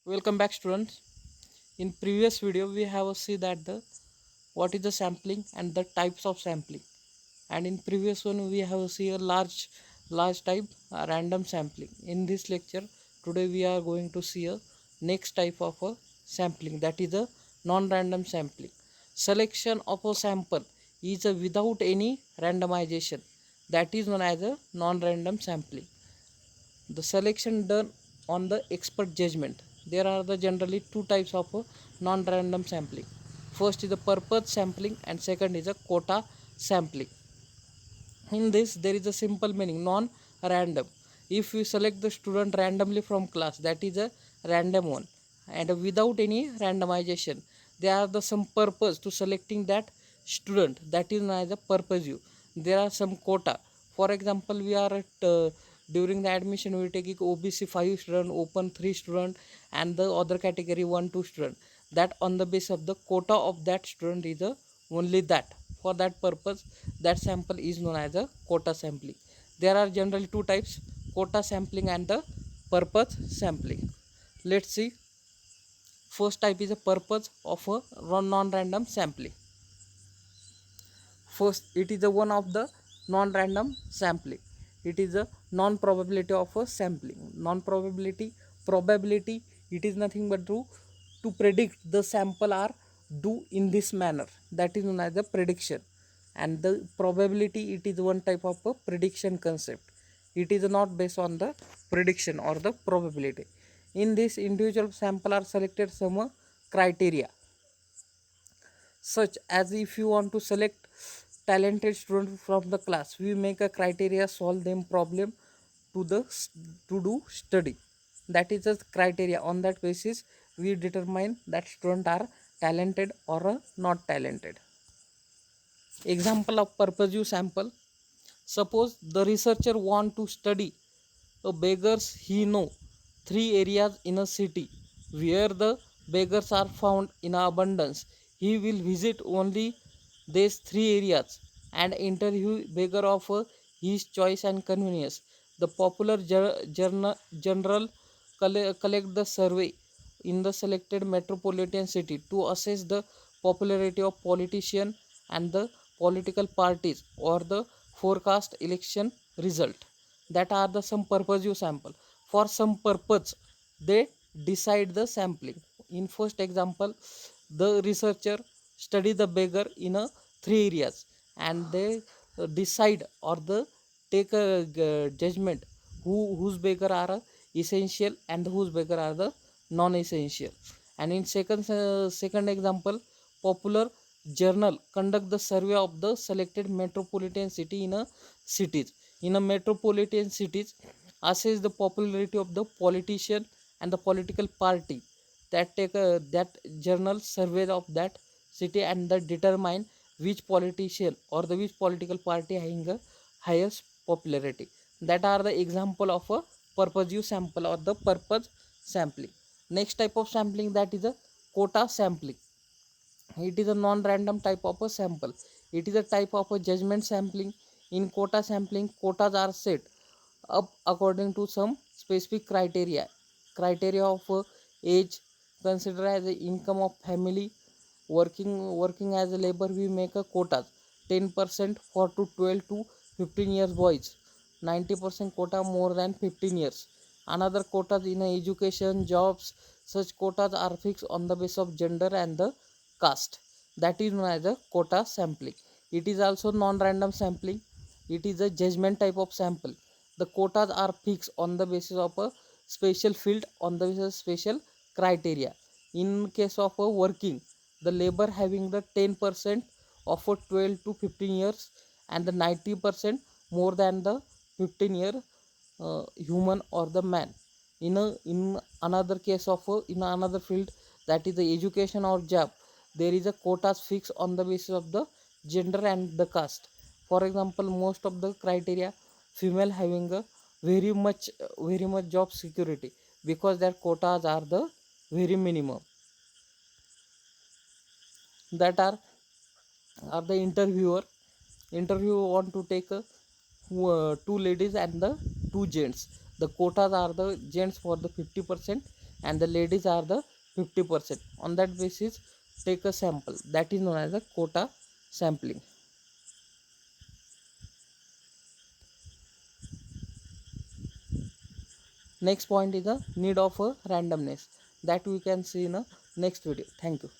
Welcome back, students. In previous video we have see that the what is the sampling and the types of sampling, and in previous one we have see a large type random sampling. In this lecture today we are going to see a next type of a sampling, that is a non-random sampling. Selection of a sample is a without any randomization, that is known as a non-random sampling. The selection done on the expert judgment. There are the generally two types of non-random sampling. First is the purpose sampling and second is a quota sampling. In this there is a simple meaning, non-random. If you select the student randomly from class, that is a random one, and without any randomization, there are the some purpose to selecting that student, that is known as a purpose you. There are some quota. For example, we are at during the admission we take OBC 5 student, open 3 student, and the other category 1 2 student. That on the basis of the quota of that student is only that. For that purpose, that sample is known as a quota sampling. There are generally two types, quota sampling and the purpose sampling. Let's see. First type is a purpose of a non-random sampling. First, it is a one of the non-random sampling. It is a non-probability of a sampling. Probability, it is nothing but to predict the sample are do in this manner, that is known as the prediction. And the probability, it is one type of a prediction concept. It is not based on the prediction or the probability. In this, individual sample are selected some criteria, such as if you want to select talented student from the class, we make a criteria, solve them problem to the to do study. That is the criteria. On that basis we determine that student are talented or not talented. Example of purpose you sample. Suppose the researcher want to study a beggars he know three areas in a city where the beggars are found in abundance. He will visit only these three areas and interview beggar of his choice and convenience. The popular general collect the survey in the selected metropolitan city to assess the popularity of politician and the political parties or the forecast election result. That are the some purpose you sample. For some purpose they decide the sampling. In first example, the researcher study the beggar in a three areas, and they decide or the take a judgment whose beggar are essential and whose beggar are the non essential. And in second example, popular journal conduct the survey of the selected metropolitan city in a cities. In a metropolitan cities, assess the popularity of the politician and the political party. That journal survey of that city and that determine which politician or the which political party having the highest popularity. That are the example of a purpose you sample or the purpose sampling. Next type of sampling, that is a quota sampling. It is a non-random type of a sample. It is a type of a judgment sampling. In quota sampling, quotas are set up according to some specific criteria of age, consider as the income of family, working as a labor. We make a quotas 10% for to 12 to 15 years boys, 90% quota more than 15 years. Another quotas in education, jobs. Such quotas are fixed on the basis of gender and the caste. That is known as a quota sampling. It is also non-random sampling. It is a judgment type of sample. The quotas are fixed on the basis of a special field, on the basis of special criteria. In case of a working, the labor having the 10% of a 12 to 15 years and the 90% more than the 15-year human or the man. In another case of in another field, that is the education or job, there is a quotas fixed on the basis of the gender and the caste. For example, most of the criteria, female having a very much job security, because their quotas are the very minimum. That are the interviewer want to take two ladies and the two gents. The quotas are the gents for the 50%, and the ladies are the 50%. On that basis, take a sample, that is known as a quota sampling. Next point is the need of a randomness, that we can see in a next video. Thank you.